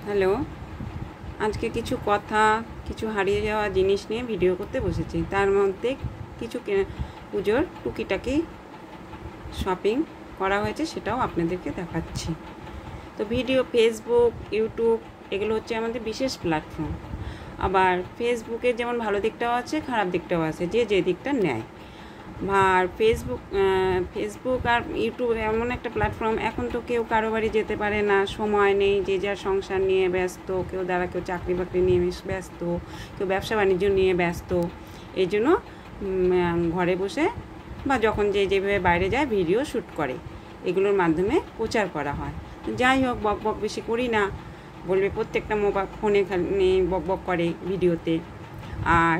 Hello, আজকে কিছু কথা, কিছু হারিয়ে যাওয়া জিনিস নিয়ে ভিডিও করতে বসেছি। তার মধ্যে কিছু পুজোর টুকিটাকি শপিং করা হয়েছে, সেটাও আপনাদেরকে দেখাচ্ছি। তো ভিডিও, ফেসবুক, ইউটিউব এগুলো হচ্ছে আমাদের বিশেষ প্ল্যাটফর্ম। আবার ফেসবুকের যেমন ভালো দিকটাও আছে, খারাপ দিকটাও আছে, যে দিকটা নেয়। আর ফেসবুক আর ইউটিউব এমন একটা প্ল্যাটফর্ম, এখন তো কেউ কারো বাড়ি যেতে পারে না, সময় নেই, যে যার সংসার নিয়ে ব্যস্ত, কেউ চাকরি বাকরি নিয়ে ব্যস্ত, কেউ ব্যবসা বাণিজ্য নিয়ে ব্যস্ত। এই জন্য ঘরে বসে বা যখন যেভাবে বাইরে যায় ভিডিও শ্যুট করে, এগুলোর মাধ্যমে প্রচার করা হয়। যাই হোক, বক বেশি করি না, বলবে প্রত্যেকটা ফোনে খালি বক করে ভিডিওতে। আর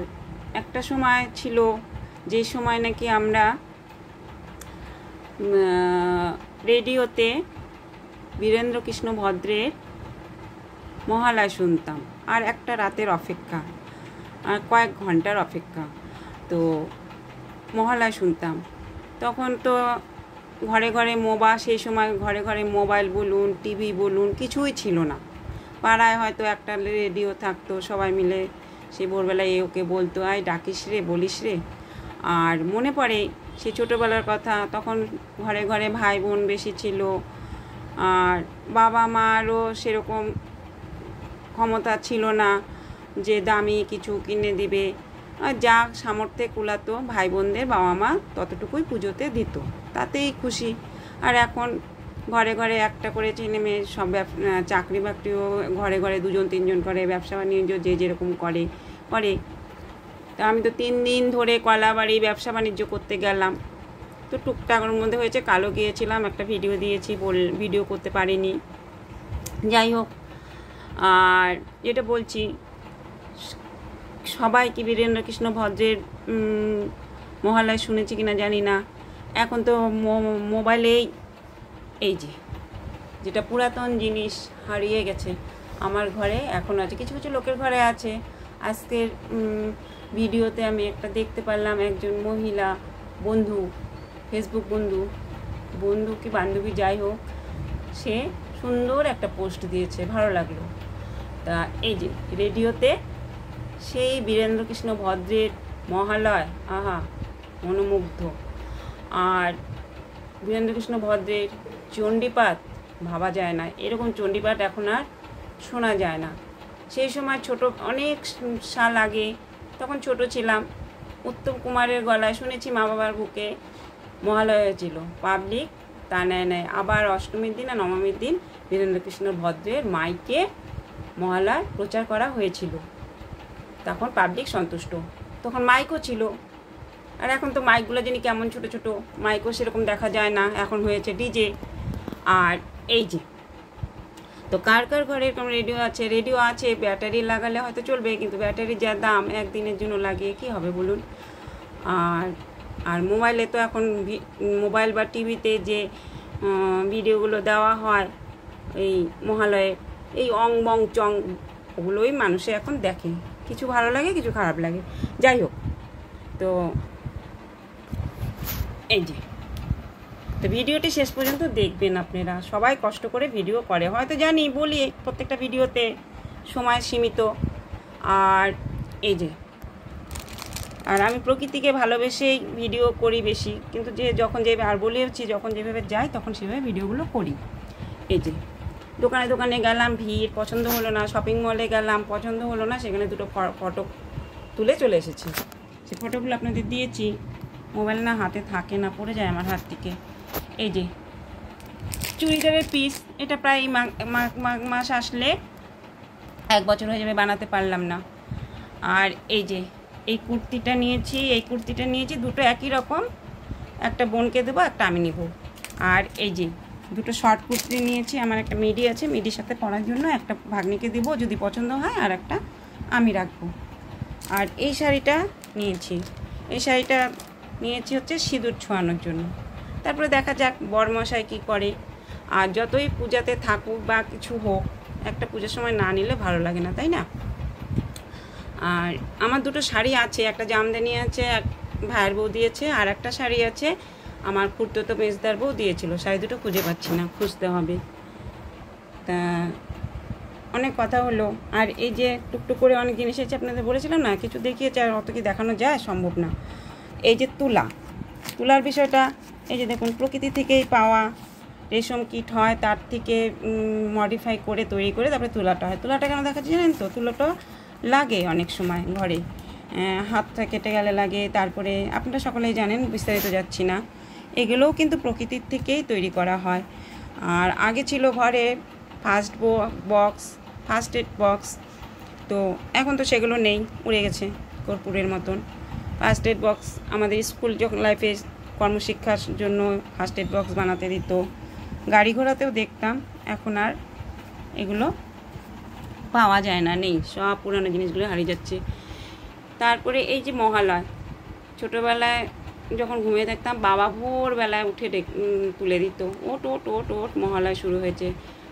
একটা সময় ছিল যে সময় নাকি আমরা রেডিওতে বীরেন্দ্রকৃষ্ণ ভদ্রের মহালয়া শুনতাম, আর একটা রাতের অপেক্ষা, আর কয়েক ঘন্টার অপেক্ষা। তো মহালয়া শুনতাম, তখন তো ঘরে ঘরে সেই সময় ঘরে ঘরে মোবাইল বলুন, টিভি বলুন, কিছুই ছিল না। পাড়ায় হয়তো একটা রেডিও থাকতো, সবাই মিলে সে ভোরবেলায় ওকে বলতো, আয় ডাকিস রে, বলিস রে। আর মনে পড়ে সে ছোটোবেলার কথা, তখন ঘরে ঘরে ভাই বোন বেশি ছিল, আর বাবা মারও সেরকম ক্ষমতা ছিল না যে দামি কিছু কিনে দিবে। আর যা সামর্থ্যে কুলাতো ভাই বোনদের বাবা মা ততটুকুই পুজোতে দিত, তাতেই খুশি। আর এখন ঘরে ঘরে একটা করে ছেলে মেয়ে, সব চাকরি বাকরিও ঘরে ঘরে 2জন 3জন করে, ব্যবসা বাণিজ্য যে যেরকম করে। তা আমি তো 3 দিন ধরে কলাবাড়ি ব্যবসা বাণিজ্য করতে গেলাম, তো টুকটাকের মধ্যে হয়েছে, কালো গিয়েছিলাম, একটা ভিডিও দিয়েছি, ভিডিও করতে পারিনি। যাই হোক, আর যেটা বলছি, সবাই কি বীরেন্দ্রকৃষ্ণ ভদ্রের মহালয়া শুনেছি কিনা জানি না। এখন তো মোবাইলেই এই যেটা পুরাতন জিনিস হারিয়ে গেছে, আমার ঘরে এখন আছে, কিছু কিছু লোকের ঘরে আছে। আজকের ভিডিওতে আমি একটা দেখতে পারলাম, একজন মহিলা বন্ধু, ফেসবুক বন্ধু কি বান্ধবী যাই হোক, সে সুন্দর একটা পোস্ট দিয়েছে, ভালো লাগলো। তা এই যে রেডিওতে সেই বীরেন্দ্রকৃষ্ণ ভদ্রের মহালয়, আহা মনোমুগ্ধ। আর বীরেন্দ্রকৃষ্ণ ভদ্রের চণ্ডীপাঠ ভাবা যায় না, এরকম চণ্ডীপাঠ এখন আর শোনা যায় না। সেই সময় অনেক সাল আগে, তখন ছোট ছিলাম, উত্তম কুমারের গলায় শুনেছি মা বাবার বুকে মহালয়া হয়েছিল, পাবলিক তা নেয়। আবার অষ্টমীর দিন আর নবমীর দিন বীরেন্দ্রকৃষ্ণ ভদ্রের মাইকে মহালয়া প্রচার করা হয়েছিল, তখন পাবলিক সন্তুষ্ট, তখন মাইকও ছিল। আর এখন তো মাইকগুলো জানি কেমন ছোট ছোট, মাইকও সেরকম দেখা যায় না, এখন হয়েছে ডিজে। আর এই তো কার কার ঘরে এরকম রেডিও আছে, ব্যাটারি লাগালে হয়তো চলবে, কিন্তু ব্যাটারির যা দাম, একদিনের জন্য লাগিয়ে কি হবে বলুন। আর মোবাইলে তো এখন মোবাইল বা টিভিতে যে ভিডিওগুলো দেওয়া হয় এই মহালয়ে, এই অং বং চং, ওগুলোই মানুষে এখন দেখে, কিছু ভালো লাগে, কিছু খারাপ লাগে। যাই হোক, তো এই তো ভিডিওটি শেষ পর্যন্ত দেখবেন আপনারা, সবাই কষ্ট করে ভিডিও করে, হয়তো জানি বলি প্রত্যেকটা ভিডিওতে সময় সীমিত। আর আর আমি প্রকৃতিকে ভালোবেসেই ভিডিও করি বেশি, কিন্তু যখন যেভাবে যাই তখন সেভাবে ভিডিওগুলো করি। দোকানে দোকানে গেলাম, ভিড়, পছন্দ হলো না, শপিং মলে গেলাম, পছন্দ হলো না, সেখানে দুটো ফটো তুলে চলে এসেছি। সেই ফটোগুলো আপনাদের দিয়েছি, মোবাইল না হাতে থাকে না, পড়ে যায় আমার হাত থেকে। চুড়িদারের পিস, এটা প্রায় মাস আসলে 1 বছর হয়ে যাবে, বানাতে পারলাম না। আর এই কুর্তিটা নিয়েছি, দুটো একই রকম, একটা বোনকে দেবো, একটা আমি নেব। আর দুটো শর্ট কুর্তি নিয়েছি, আমার একটা মিডি আছে, মিডির সাথে পরার জন্য, একটা ভাগ্নিকে দিব যদি পছন্দ হয়, আর একটা আমি রাখবো। আর এই শাড়িটা নিয়েছি হচ্ছে সিঁদুর ছোঁয়ানোর জন্য। তারপরে দেখা যাক বরমশাই কী করে। আর যতই পূজাতে থাকুক বা কিছু হোক, একটা পুজোর সময় না নিলে ভালো লাগে না, তাই না? আর আমার দুটো শাড়ি আছে, একটা জামদানি আছে, এক ভাইয়ের বউ দিয়েছে, আর একটা শাড়ি আছে আমার খুড়তুতো মেজদার বউ দিয়েছিল। শাড়ি দুটো খুঁজে পাচ্ছি না, খুঁজতে হবে। তা অনেক কথা হলো। আর এই যে টুকটুক করে অনেক জিনিস আছে, আপনাদের বলেছিলাম না, কিছু দেখিয়েছে আর অত কি দেখানো যায়, সম্ভব না। এই যে তুলার বিষয়টা, এই যে দেখুন, প্রকৃতি থেকেই পাওয়া রেশম কিট হয়, তার থেকে মডিফাই করে তৈরি করে তারপরে তুলাটা হয়। তুলাটা কেন দেখাচ্ছি জানেন তো? তুলাটা লাগে অনেক সময় ঘরে, হাতটা কেটে গেলে লাগে। তারপরে আপনারা সকলেই জানেন, বিস্তারিত যাচ্ছি না। এগুলোও কিন্তু প্রকৃতির থেকেই তৈরি করা হয়। আর আগে ছিল ঘরে ফার্স্ট এড বক্স, তো এখন তো সেগুলো নেই, উড়ে গেছে কর্পূরের মতন। ফার্স্ট এড বক্স আমাদের স্কুল যখন লাইফে কর্মশিক্ষার জন্য ফার্স্ট এড বক্স বানাতে দিত, গাড়ি ঘোড়াতেও দেখতাম। এখন আর এগুলো পাওয়া যায় না, নেই, সব পুরানো জিনিসগুলো হারিয়ে যাচ্ছে। তারপরে এই যে মহালয়, ছোটোবেলায় যখন ঘুমিয়ে থাকতাম, বাবা ভোরবেলায় উঠে তুলে দিত, ওট ওট ওট ওট মহালয় শুরু হয়েছে।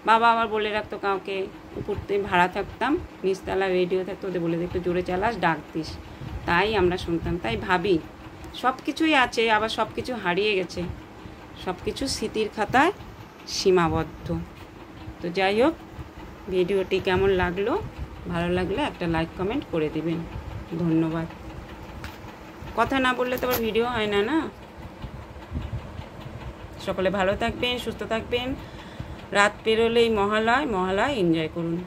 বাবা আবার বলে রাখতো কাউকে, উপরতে ভাড়া থাকতাম, নিচতলা রেডিও থাকতো, ওদের বলে দিত জোরে চালাস, ডাক দিস। তাই আমরা শুনতাম। তাই ভাবি সব কিছুই আছে, আবার সব কিছু হারিয়ে গেছে, সব কিছু স্মৃতির খাতায় সীমাবদ্ধ। তো যাই হোক, ভিডিওটি কেমন লাগলো, ভালো লাগলে একটা লাইক কমেন্ট করে দিবেন। ধন্যবাদ। কথা না বললে তো আবার ভিডিও হয় না, না? সকলে ভালো থাকবেন, সুস্থ থাকবেন। রাত পেরোলেই মহালয় এনজয় করুন।